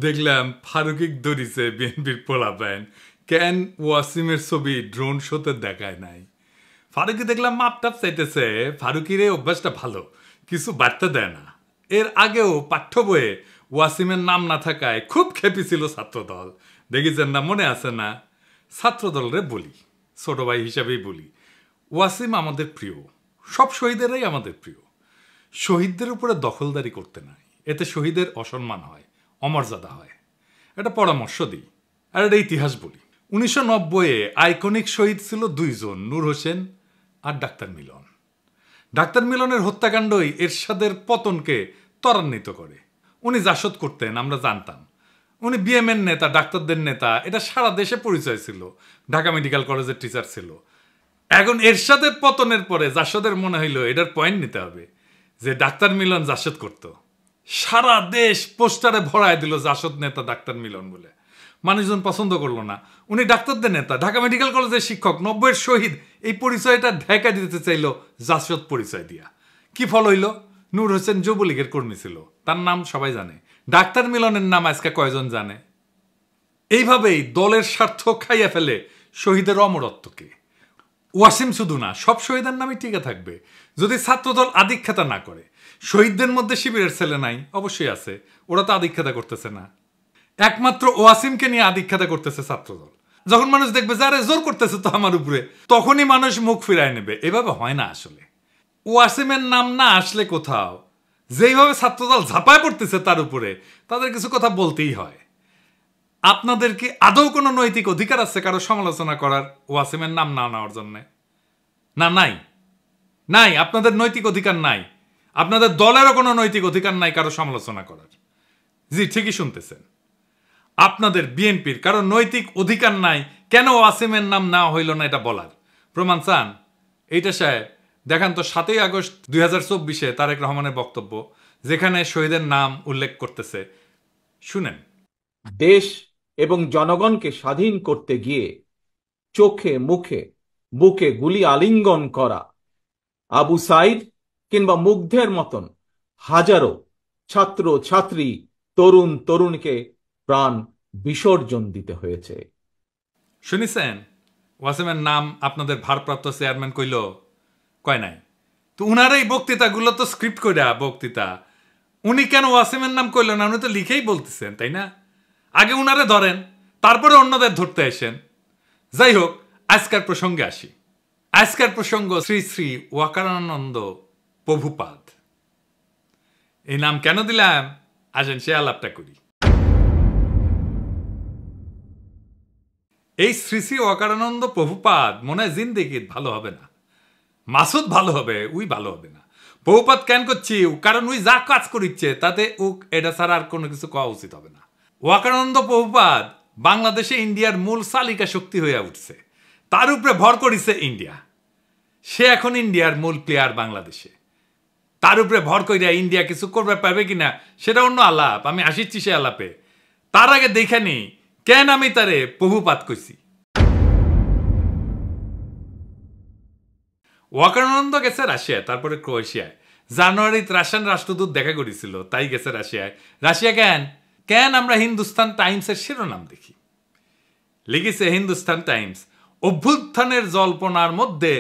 দেখলাম ফারুকিক ধরিছে বিএনপির পোলাপাইন, কেন ওয়াসিমের ছবি ড্রোন শোতে দেখায় নাই। ফারুকি দেখলাম মাপটাপ চাইতেছে। ফারুকির এই অভ্যাসটা ভালো, কিছু বার্তা দেয় না। এর আগেও পাঠ্য বইয়ে ওয়াসিমের নাম না থাকায় খুব খেপেছিল ছাত্রদল, দেখেছেন না, মনে আছে না? ছাত্রদলরে বলি, ছোট ভাই হিসাবেই বলি, ওয়াসিম আমাদের প্রিয়, সব শহীদেরাই আমাদের প্রিয়। শহীদদের উপরে দখলদারি করতে নাই, এতে শহীদের অসম্মান হয়, অমর্যাদা হয়। এটা পরামর্শ দিই আর এটা ইতিহাস বলি। 1990-এ আইকনিক শহীদ ছিল দুইজন, নূর হোসেন আর ডাক্তার মিলন। ডাক্তার মিলনের হত্যাকাণ্ডই এরশাদের পতনকে ত্বরান্বিত করে। উনি জাসদ করতেন, আমরা জানতাম। উনি বিএমএর নেতা, ডাক্তারদের নেতা, এটা সারা দেশে পরিচয় ছিল। ঢাকা মেডিকেল কলেজের টিচার ছিল। এখন এরশাদের পতনের পরে জাসদের মনে হইল এটার পয়েন্ট নিতে হবে যে ডাক্তার মিলন জাসদ করত। সারা দেশ পোস্টারে ভরায় দিল জাসদ নেতা ডাক্তার মিলন বলে। মানুষজন পছন্দ করলো না। উনি ডাক্তারদের নেতা, ঢাকা মেডিকেল কলেজের শিক্ষক, 90-এর শহীদ, এই পরিচয়টা ঢাকা দিতে চাইল জাসদ পরিচয় দিয়া। কি ফল হইল? নূর হোসেন যুবলীগের কর্মী ছিল, তার নাম সবাই জানে। ডাক্তার মিলনের নাম আজকে কয়জন জানে? এইভাবেই দলের স্বার্থ খাইয়া ফেলে শহীদের অমরত্বকে। ওয়াসিম শুধু না, সব শহীদের নামই টিকে থাকবে যদি ছাত্রদল আধিক্ষেতা না করে। শহীদদের মধ্যে শিবিরের ছেলে নাই? অবশ্যই আছে, ওরা তো আধিক্ষেতা করতেছে না। একমাত্র ওয়াসিমকে নিয়ে আধিক্ষেতা করতেছে ছাত্রদল। যখন মানুষ দেখবে যে আরে জোর করতেছে তো আমার উপরে, তখনই মানুষ মুখ ফিরায় নেবে। এভাবে হয় না আসলে। ওয়াসিমের নাম না আসলে কোথাও যেইভাবে ছাত্রদল ঝাঁপায় পড়তেছে তার উপরে, তাদের কিছু কথা বলতেই হয়। আপনাদের কি আদৌ কোনো নৈতিক অধিকার আছে কারো সমালোচনা করার ওয়াসিমের নাম না নেওয়ার জন্য? না, নাই, নাই। আপনাদের নৈতিক অধিকার নাই। আপনাদের দলেরও কোনো নৈতিক অধিকার নাই কারো সমালোচনা করার। জি, ঠিকই শুনতেছেন। আপনাদের বিএনপির কারো নৈতিক অধিকার নাই কেন ওয়াসিমের নাম নেওয়া হইল না এটা বলার। প্রমাণ চান? এইটা সাহেব দেখান তো 7ই আগস্ট 2024-এ তারেক রহমানের বক্তব্য, যেখানে শহীদের নাম উল্লেখ করতেছে। শুনেন। দেশ এবং জনগণকে স্বাধীন করতে গিয়ে চোখে মুখে বুকে গুলি আলিঙ্গন করা আবু সাইদ কিংবা মুগ্ধের মতন হাজারো ছাত্র ছাত্রী, তরুণ তরুণীকে প্রাণ বিসর্জন দিতে হয়েছে। শুনেছেন? ওয়াসিমের নাম আপনাদের ভারপ্রাপ্ত চেয়ারম্যান কইল? কয় নাই তো। উনার এই বক্তৃতাগুলো তো স্ক্রিপ্ট কইরা বক্তৃতা। উনি কেন ওয়াসিমের নাম কইল না? উনি তো লিখেই বলতেছেন, তাই না? আগে উনারে ধরেন, তারপরে অন্যদের ধরতে আসেন। যাই হোক, আজকের প্রসঙ্গে আসি। আজকের প্রসঙ্গ শ্রী শ্রী ওয়াকারানন্দ প্রভুপাদ। এই নাম কেন দিলাম আসেন সে আলাপটা করি। এই শ্রী শ্রী ওয়াকারানন্দ প্রভুপাদ মনে হয় জিন্দেগির ভালো হবে না। মাসুদ ভালো হবে, উই ভালো হবে না। প্রভুপাদ কেন করছি? কারণ উই যা কাজ করিচ্ছে তাতে এটা ছাড়া আর কোনো কিছু কওয়া উচিত হবে না। ওয়াকারানন্দ প্রভুপাদ বাংলাদেশে ইন্ডিয়ার মূল চালিকা শক্তি হয়ে উঠছে। তার উপরে ভর করিছে ইন্ডিয়া। সে এখন ইন্ডিয়ার মূল প্লেয়ার বাংলাদেশে। তার উপরে ভর করিয়া ইন্ডিয়া কিছু করবে পাবে কিনা সেটা অন্য আলাপ, আমি আসিচ্ছি সে আলাপে। তার আগে দেখে নি কেন আমি তারে প্রভুপাদ কইছি। ওয়াকারানন্দ গেছে রাশিয়ায়, তারপরে ক্রোয়েশিয়ায়। জানুয়ারিতে রাশিয়ান রাষ্ট্রদূত দেখা করেছিল, তাই গেছে রাশিয়ায়। রাশিয়া কেন আমরা হিন্দুস্তান টাইমসের শিরোনাম দেখি, লিখেছে হিন্দুস্তান টাইমস, অভ্যুত্থানের জল্পনার মধ্যে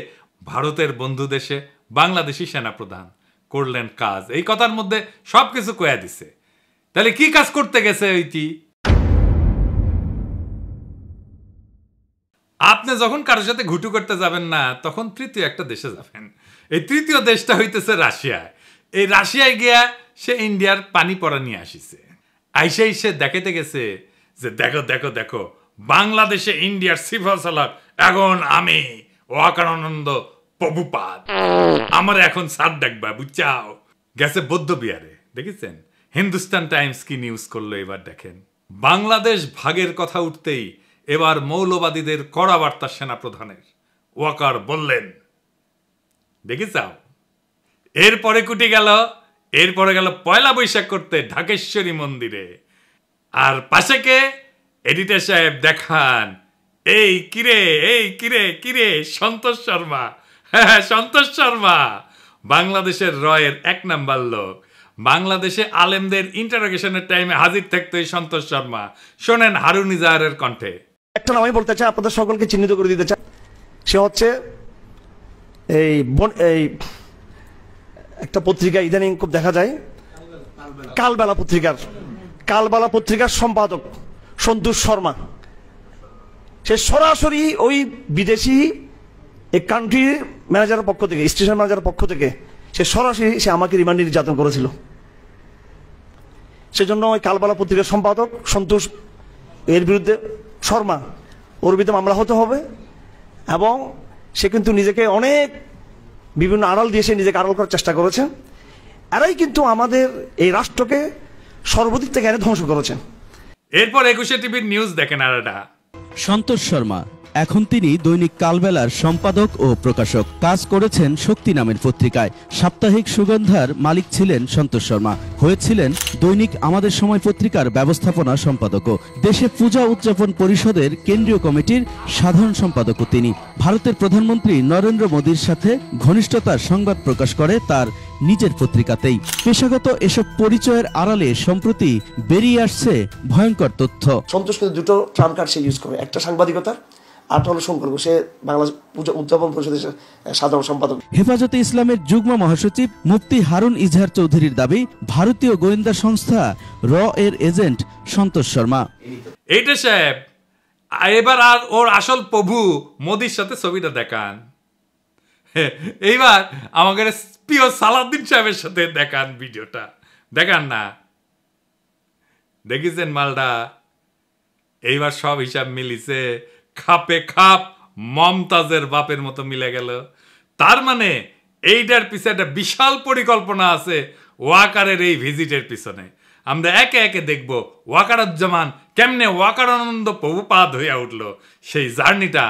ভারতের বন্ধু দেশে বাংলাদেশি সেনাপ্রধান করলেন কাজ। এই কথার মধ্যে সবকিছু কয়া দিছে। তাহলে কি কাজ করতে গেছে ওইটি? আপনি যখন কারোর সাথে ঘুটু করতে যাবেন না, তখন তৃতীয় একটা দেশে যাবেন। এই তৃতীয় দেশটা হইতেছে রাশিয়া। এই রাশিয়ায় গিয়া সে ইন্ডিয়ার পানি পড়া নিয়ে আসিছে। আইসেই সে দেখাতে গেছে যে দেখো দেখো দেখো, বাংলাদেশে ইন্ডিয়ার সিফা সালার এখন আমি ওয়াকারানন্দ প্রভুপাদ, আমার এখন সার ডাকবা, বুঝছাও। গেছে বৌদ্ধ বিহারে, দেখেছেন? হিন্দুস্তান টাইমস কি নিউজ করলো এবার দেখেন। বাংলাদেশ ভাগের কথা উঠতেই এবার মৌলবাদীদের কড়া বার্তা সেনাপ্রধানের। ওয়াকার বললেন, দেখেছাও। এরপরে এরপরে গেল পয়লা বৈশাখ করতে ঢাকেশ্বরী মন্দিরে। আর পাশে কে? এডিটর সাহেব দেখান। এই কিরে সন্তোষ শর্মা। হ্যাঁ, সন্তোষ শর্মা বাংলাদেশের রয়ের 1 নাম্বার লোক। বাংলাদেশে আলেমদের ইন্টারোগেশনের টাইমে হাজির থাকতো এই সন্তোষ শর্মা। শোনেন হারুন ইজাহারের কণ্ঠে। একটা নাম আমি বলতে চাই, আপনাদের সকলকে চিহ্নিত করে দিতে চাই। সে হচ্ছে এই একটা পত্রিকা ইদানিং খুব দেখা যায়, কালবেলা পত্রিকার সম্পাদক সন্তোষ শর্মা। সে সরাসরি ওই বিদেশি এই কান্ট্রি ম্যানেজারের পক্ষ থেকে, স্টেশন ম্যানেজারের পক্ষ থেকে সে সরাসরি আমাকে রিমান্ডে নির্যাতন করেছিল। সেজন্য ওই কালবেলা পত্রিকার সম্পাদক সন্তোষ এর বিরুদ্ধে শর্মা ওর বিরুদ্ধে মামলা হতে হবে। এবং সে কিন্তু নিজেকে অনেক বিভিন্ন আড়াল দিয়ে সে নিজেকে আড়াল করার চেষ্টা করেছে। এরাই কিন্তু আমাদের এই রাষ্ট্রকে সর্বদিক থেকে এনে ধ্বংস করেছে। এরপর 21 টিভির নিউজ দেখেন আরেকটা। সন্তোষ শর্মা এখন তিনি দৈনিক কালবেলার সম্পাদক ও প্রকাশক, কাজ করেছেন শক্তি নামের পত্রিকায়। সাপ্তাহিক সুগন্ধার মালিক ছিলেন সন্তোষ শর্মা, হয়েছিলেন দৈনিক আমাদের সময় পত্রিকার ব্যবস্থাপনা সম্পাদকও। দেশে পূজা উদযাপন পরিষদের কেন্দ্রীয় কমিটির সাধারণ সম্পাদকও তিনি। ভারতের প্রধানমন্ত্রী নরেন্দ্র মোদীর সাথে ঘনিষ্ঠতার সংবাদ প্রকাশ করে তার নিজের পত্রিকাতেই। পেশাগত এসব পরিচয়ের আড়ালে সম্প্রতি বেরিয়ে আসছে ভয়ঙ্কর তথ্য। সন্তোষ কিন্তু দুটো ট্রাম্প কার্ড সে ইউজ করে, একটা সাংবাদিকতার, আর হলো সম্পর্ক। সে বাংলাদেশ পূজা উদযাপন পরিষদের সাধারণ সম্পাদক। হেফাজতে ইসলামের যুগ্ম মহাসচিব মুফতি হারুন ইজহার চৌধুরীর দাবি, ভারতীয় গোয়েন্দা সংস্থা র এর এজেন্ট সন্তোষ শর্মা। এইটা সাহেব, এবার আর ওর আসল প্রভু মোদির সাথে ছবিটা দেখান। এইবার আমাদের প্রিয় সালাউদ্দিন সাহেবের সাথে দেখান, ভিডিওটা দেখান না। দেখেছেন মালটা? এইবার সব হিসাব মিলিছে, খাপে খাপ মমতাজের বাপের মতো মিলে গেল। তার মানে এইটার পিছনে একটা বিশাল পরিকল্পনা আছে ওয়াকারের এই ভিজিটের পিছনে। আমরা একে একে দেখব ওয়াকারুজ্জামান কেমনে ওয়াকারানন্দ প্রভুপাদ হইয়া উঠল, সেই জার্নিটা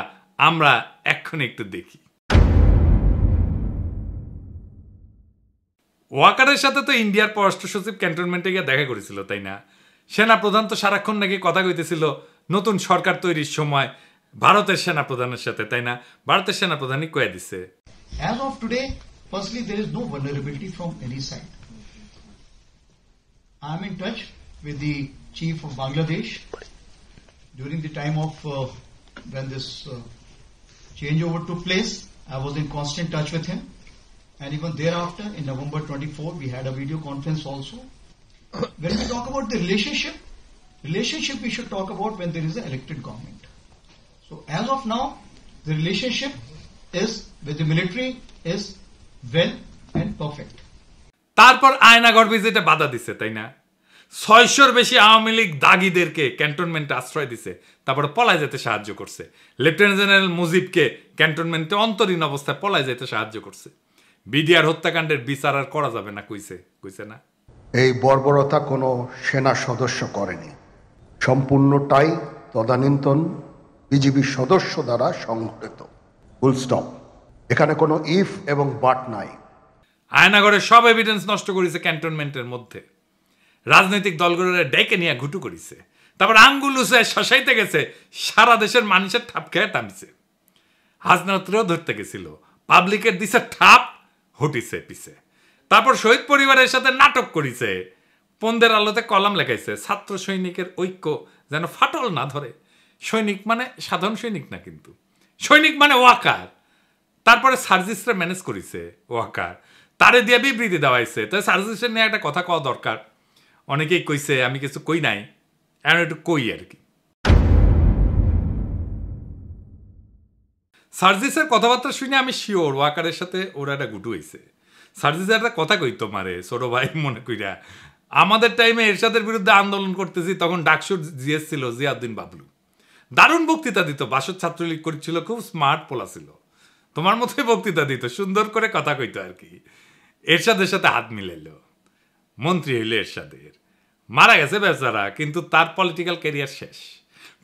আমরা এক্ষুনি একটু দেখি। ওয়াকারের সাথে তো ইন্ডিয়ার পররাষ্ট্র সচিব ক্যান্টনমেন্টে গিয়ে দেখা করেছিল, তাই না? সেনা প্রধান তো সারাক্ষণ নাকি কথা কইতেছিল নতুন সরকার তৈরির সময় ভারতের সেনা প্রধানের সাথে, তাই না? ভারতের সেনা প্রধানই কয়ে দিছে, as of today, firstly, there is no vulnerability from any side. I am in touch with the chief of Bangladesh during the time of when this changeover took place. I was in constant touch with him, and even thereafter, in November 24, we had a video conference also. When we talk about the relationship we should talk about when there is an elected government. So as of now, the relationship is with the military is well and perfect. তারপর আয়নাঘর ভিজিটে বাধা দিছে, তাই না? 600-র বেশি আওয়ামী লীগ দাগিদেরকে ক্যান্টনমেন্টে আশ্রয় দিছে, তারপরে পলায় যেতে সাহায্য করছে। লেফটেন্যান্ট জেনারেল মুজিবকে ক্যান্টনমেন্টে অন্তরীণ অবস্থায় পলায় যেতে সাহায্য করছে। বিডিআর হত্যাকাণ্ডের বিচার আর করা যাবে না কইছে না? এই বর্বরতা কোনো সেনা সদস্য করেনি, সম্পূর্ণটাই তদানীন্তন বিজিবি সদস্য দ্বারা সংঘটিত। Full stop. এখানে কোনো ইফ এবং বাট নাই। আয়নাঘরের সব এভিডেন্স নষ্ট করেছে ক্যান্টনমেন্টের মধ্যে। রাজনৈতিক দলগুলোরে ডেকে নিয়ে ঘুটু করেছে, তারপর আঙ্গুল উঁচায় শশাইতে গেছে, সারা দেশের মানুষের ঠাপ খেয়ে টানছে। হাসনাতরেও ধরতে গেছিল, পাবলিকের দিছে ঠাপ, হটিছে পিছে। তারপর শহীদ পরিবারের সাথে নাটক করেছে, পন্দের আলোতে কলাম লেখাইছে, ছাত্র সৈনিকের ঐক্য যেন ফাটল না ধরে। সৈনিক মানে সাধারণ সৈনিক না, কিন্তু সৈনিক মানে ওয়াকার। তারপরে সার্জিসরা ম্যানেজ করেছে ওয়াকার, তারে দিয়ে বিবৃতি দেওয়াইছে। তাই সার্জিসের নিয়ে একটা কথা কওয়া দরকার। অনেকেই কইছে, আমি কিছু কই নাই, এমন একটু কই আর কি। সার্জিসের কথাবার্তা শুনে আমি শিওর ওয়াকারের সাথে ওরা একটা গুটু হয়েছে। সার্জিসের একটা কথা কই তোমারে ছোট ভাই মনে কইরা, আমাদের টাইমে এরশাদের বিরুদ্ধে আন্দোলন করতেছি, তখন ডাকসুর জিএস ছিল জিয়াউদ্দিন বাবলু। দারুণ বক্তৃতা দিত, বাসদ ছাত্রলীগ করেছিল, খুব স্মার্ট পোলা ছিল, তোমার মতোই বক্তৃতা দিত, সুন্দর করে কথা কইতো আর কি। এরশাদের সাথে হাত মিলাইল, মন্ত্রী হইল এরশাদের, মারা গেছে বেচারা, কিন্তু তার পলিটিক্যাল ক্যারিয়ার শেষ।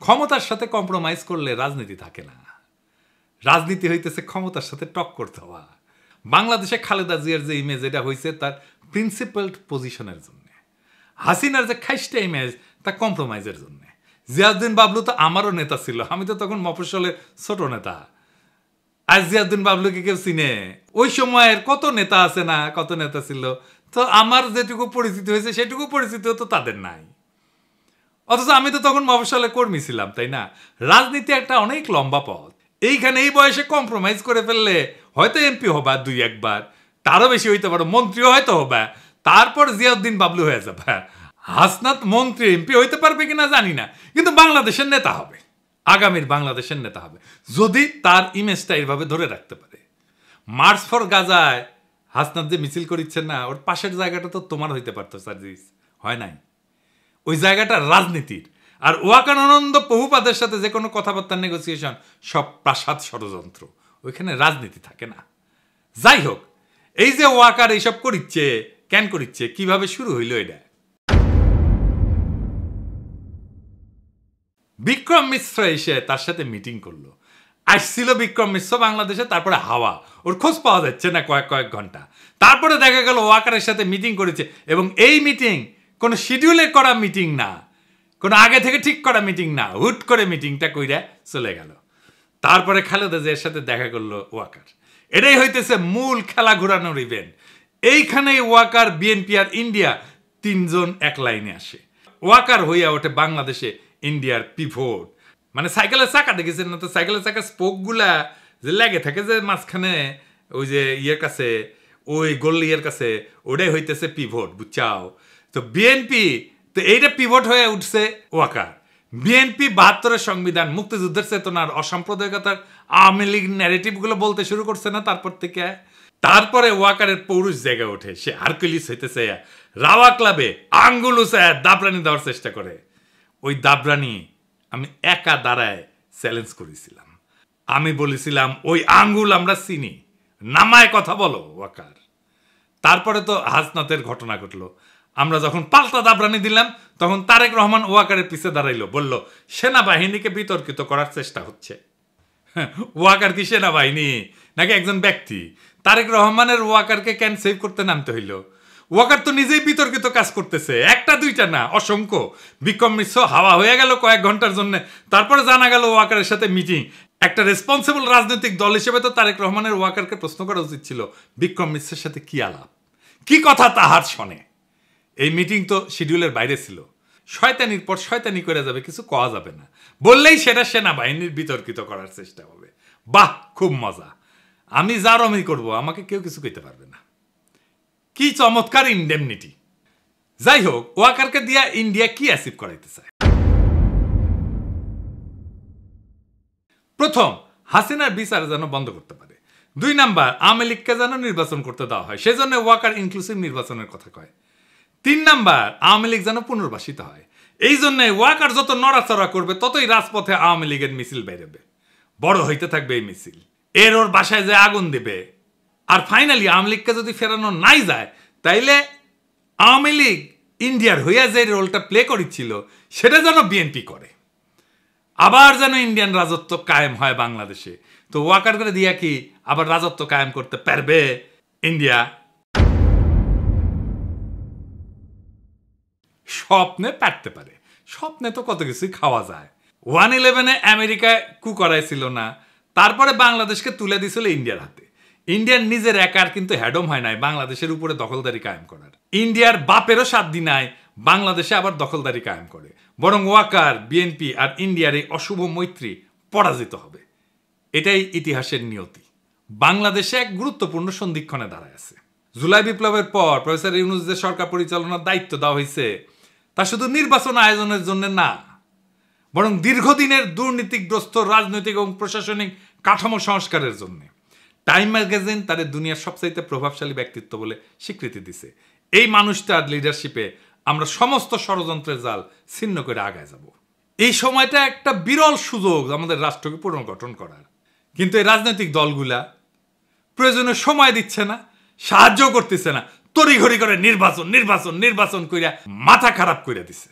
ক্ষমতার সাথে কম্প্রোমাইজ করলে রাজনীতি থাকে না, রাজনীতি হইতেছে ক্ষমতার সাথে টক্কর দেওয়া। বাংলাদেশে খালেদা জিয়ার যে ইমেজ এটা হয়েছে তার প্রিন্সিপালড পজিশনের জন্য, হাসিনার যে খাইস্টা ইমেজ তা কম্প্রোমাইজের জন্য। জিয়াউদ্দিন বাবলু তো আমারও নেতা ছিল, আমি তো তখন মফস্বলের ছোট নেতা। আর জিয়াউদ্দিন বাবলুকে কেউ চিনে? ওই সময়ের কত নেতা আছে না, কত নেতা ছিল, তো আমার যেটুকু পরিচিত হয়েছে সেটুকু পরিচিত তো তাদের নাই। অথচ আমি তো তখন মফস্বলে কর্মী ছিলাম, তাই না? রাজনীতি একটা অনেক লম্বা পথ। এইখানে এই বয়সে কম্প্রোমাইজ করে ফেললে হয়তো এমপি হবা 2-1 বার, তারও বেশি হইতে পারো, মন্ত্রীও হয়তো হবা, তারপর জিয়াউদ্দিন বাবলু হয়ে যাবে। হাসনাত মন্ত্রী এমপি হইতে পারবে কিনা জানি না, কিন্তু বাংলাদেশের নেতা হবে, আগামীর বাংলাদেশের নেতা হবে, যদি তার ইমেজটা এইভাবে ধরে রাখতে পারে। মার্চ ফর গাজায় হাসনাত যে মিছিল করিচ্ছেন না, ওর পাশের জায়গাটা তো তোমার হইতে পারতো সার্জিস, হয় নাই? ওই জায়গাটা রাজনীতির। আর ওয়াকার আনন্দ বহুপাদের সাথে যে কোনো কথাবার্তা নেগোসিয়েশন সব প্রাসাদ ষড়যন্ত্র, ওইখানে রাজনীতি থাকে না। যাই হোক, এই যে ওয়াকার এইসব করিচ্ছে, কেন করিচ্ছে, কিভাবে শুরু হইল এটা? বিক্রম মিশ্র এসে তার সাথে মিটিং করলো। আসছিল বিক্রম মিশ্র বাংলাদেশে, তারপরে হাওয়া, ওর খোঁজ পাওয়া যাচ্ছে না কয়েক ঘন্টা। তারপরে দেখা গেল ওয়াকারের সাথে মিটিং করেছে, এবং এই মিটিং কোনো শিডিউলে করা মিটিং না, কোনো আগে থেকে ঠিক করা মিটিং না, হুট করে মিটিংটা কইরা চলে গেল। তারপরে খালেদা জিয়ার সাথে দেখা করলো ওয়াকার। এটাই হইতেছে মূল খেলা ঘোরানোর ইভেন্ট। এইখানেই ওয়াকার, বিএনপি আর ইন্ডিয়া তিনজন এক লাইনে আসে। ওয়াকার হইয়া ওঠে বাংলাদেশে ইন্ডিয়ার পিভট। মানে সাইকেলের চাকা দেখেছেন না? তো সাইকেলের চাকা স্পোকগুলা যে লেগে থাকে যে মাঝখানে, ওই যে ইয়ের কাছে, ওই গোল ইয়ের কাছে, ওটাই হইতেছে পিভট, বুঝছাও? তো বিএনপি তো এইটা পিভট হয়ে উঠছে ওয়াকার। বিএনপি 72-এর সংবিধান, মুক্তিযুদ্ধের চেতনার, অসাম্প্রদায়িকতার, আওয়ামী লীগ ন্যারেটিভগুলো বলতে শুরু করছে না তারপর থেকে। তারপরে ওয়াকারের পৌরুষ জায়গা ওঠে, সে হারকুলিস হইতেছে, রাওয়া ক্লাবে আঙ্গুল উঁচায় দাবরানি দেওয়ার চেষ্টা করে। ওই দাবরানি আমি একা দাঁড়ায় চ্যালেঞ্জ করেছিলাম। আমি বলেছিলাম, ওই আঙ্গুল আমরা চিনি, নামায় কথা বলো ওয়াকার। তারপরে তো হাসনাতের ঘটনা ঘটলো। আমরা যখন পাল্টা দাবরানি দিলাম, তখন তারেক রহমান ওয়াকারের পিছে দাঁড়াইলো, বলল সেনাবাহিনীকে বিতর্কিত করার চেষ্টা হচ্ছে। ওয়াকার কি সেনাবাহিনী নাকি একজন ব্যক্তি? তারেক রহমানের ওয়াকারকে কেন সেভ করতে নামতে হইল? ওয়াকার তো নিজেই বিতর্কিত কাজ করতেছে, একটা দুইটা না, অসংখ্য। বিক্রম মিশ্র হাওয়া হয়ে গেল কয়েক ঘন্টার জন্য, তারপরে জানা গেল ওয়াকারের সাথে মিটিং। একটা রেসপন্সিবল রাজনৈতিক দল হিসেবে তো তারেক রহমানের ওয়াকারকে প্রশ্ন করা উচিত ছিল, বিক্রম মিশ্রের সাথে কি আলাপ, কি কথা তাহার শোনে। এই মিটিং তো শিডিউলের বাইরে ছিল। শয়তানির পর শয়তানি করে যাবে, কিছু কওয়া যাবে না, বললেই সেটা সেনাবাহিনীর বিতর্কিত করার চেষ্টা হবে। বাহ, খুব মজা। আমি যার অমি করবো, আমাকে কেউ কিছু কইতে পারবে না। কি চমৎকার ইনডেমনিটি। যাই হোক, ওয়াকারকে দিয়া ইন্ডিয়া কি অ্যাচিভ করাইতে চায়? প্রথম, হাসিনার বিচার যেন বন্ধ করতে পারে। 2 নাম্বার, আওয়ামী লীগকে যেন নির্বাচন করতে দেওয়া হয়, সেজন্য ওয়াকার ইনক্লুসিভ নির্বাচনের কথা কয়। 3 নাম্বার, আওয়ামী লীগ যেন পুনর্বাসিত হয়। এই জন্য ওয়াকার যত নড়াচড়া করবে, ততই রাজপথে আওয়ামী লীগের মিছিল বেরোবে, বড় হইতে থাকবে এই মিছিল। এর ওর বাসায় যে আগুন দেবে। আর ফাইনালি আওয়ামী লীগকে যদি ফেরানো নাই যায়, তাইলে আওয়ামী লীগ ইন্ডিয়ার হইয়া যে রোলটা প্লে করেছিল, সেটা যেন বিএনপি করে, আবার যেন ইন্ডিয়ান রাজত্ব কায়েম হয় বাংলাদেশে। তো ওয়াকার করে দিয়া কি আবার রাজত্ব কায়েম করতে পারবে ইন্ডিয়া? স্বপ্নে পারতে পারে, স্বপ্নে তো কত কিছুই খাওয়া যায়। 1/11-এ আমেরিকায় কু করাইছিল না, তারপরে বাংলাদেশকে তুলে দিছিল ইন্ডিয়ার হাতে। ইন্ডিয়ার নিজের একার কিন্তু হ্যাডম হয় নাই বাংলাদেশের উপরে দখলদারি কায়েম করার। ইন্ডিয়ার বাপেরও সাধ্য নাই বাংলাদেশে আবার দখলদারি কায়েম করে, বরং ওয়াকার, বিএনপি আর ইন্ডিয়ার এই অশুভ মৈত্রী পরাজিত হবে। এটাই ইতিহাসের নিয়তি। বাংলাদেশে এক গুরুত্বপূর্ণ সন্ধিক্ষণে দাঁড়ায় আছে। জুলাই বিপ্লবের পর প্রফেসর ইউনূস যে সরকার পরিচালনার দায়িত্ব দেওয়া হয়েছে, তা শুধু নির্বাচন আয়োজনের জন্য না, বরং দীর্ঘদিনের দুর্নীতিগ্রস্ত রাজনৈতিক এবং প্রশাসনিক কাঠামো সংস্কারের জন্য। টাইম ম্যাগাজিন তাদের দুনিয়ার সবচাইতে প্রভাবশালী ব্যক্তিত্ব বলে স্বীকৃতি দিছে। এই মানুষটার লিডারশিপে আমরা সমস্ত ষড়যন্ত্রের জাল ছিন্ন করে আগায় যাব। এই সময়টা একটা বিরল সুযোগ আমাদের রাষ্ট্রকে পুনর্গঠন করার। কিন্তু এই রাজনৈতিক দলগুলা প্রয়োজনে সময় দিচ্ছে না, সাহায্য করতেছে না, তড়িঘড়ি করে নির্বাচন নির্বাচন নির্বাচন কইরা মাথা খারাপ করে দিছে।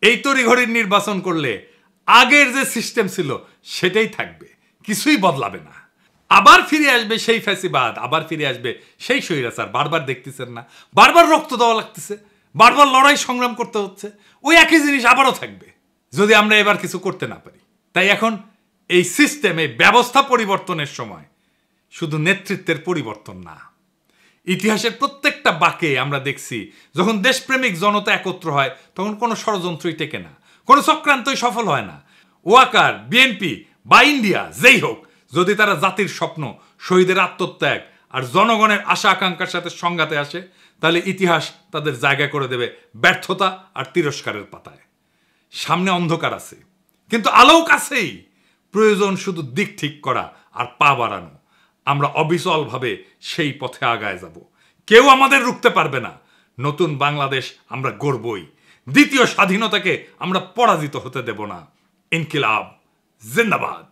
এই তড়িঘড়ির নির্বাচন করলে আগের যে সিস্টেম ছিল সেটাই থাকবে, কিছুই বদলাবে না। আবার ফিরে আসবে সেই ফ্যাসিবাদ, আবার ফিরে আসবে সেই স্বৈরাচার। বারবার দেখতেছেন না, বারবার রক্ত দেওয়া লাগতেছে, বারবার লড়াই সংগ্রাম করতে হচ্ছে, ওই একই জিনিস আবারও থাকবে যদি আমরা এবার কিছু করতে না পারি। তাই এখন এই সিস্টেমে ব্যবস্থা পরিবর্তনের সময়, শুধু নেতৃত্বের পরিবর্তন না, ইতিহাসের প্রত্যেকটা বাঁকে আমরা দেখছি যখন দেশপ্রেমিক জনতা একত্র হয় তখন কোনো ষড়যন্ত্রই টেকে না, কোনো চক্রান্তই সফল হয় না। ওয়াকার, বিএনপি বা ইন্ডিয়া যেই হোক, যদি তারা জাতির স্বপ্ন, শহীদের আত্মত্যাগ আর জনগণের আশা আকাঙ্ক্ষার সাথে সংঘাতে আসে, তাহলে ইতিহাস তাদের জায়গা করে দেবে ব্যর্থতা আর তিরস্কারের পাতায়। সামনে অন্ধকার আছে, কিন্তু আলোও কাছেই। প্রয়োজন শুধু দিক ঠিক করা আর পা বাড়ানো। আমরা অবিচলভাবে সেই পথে আগায় যাব, কেউ আমাদের রুখতে পারবে না। নতুন বাংলাদেশ আমরা গড়বই, দ্বিতীয় স্বাধীনতাকে আমরা পরাজিত হতে দেব না। ইনকিলাব জিন্দাবাদ।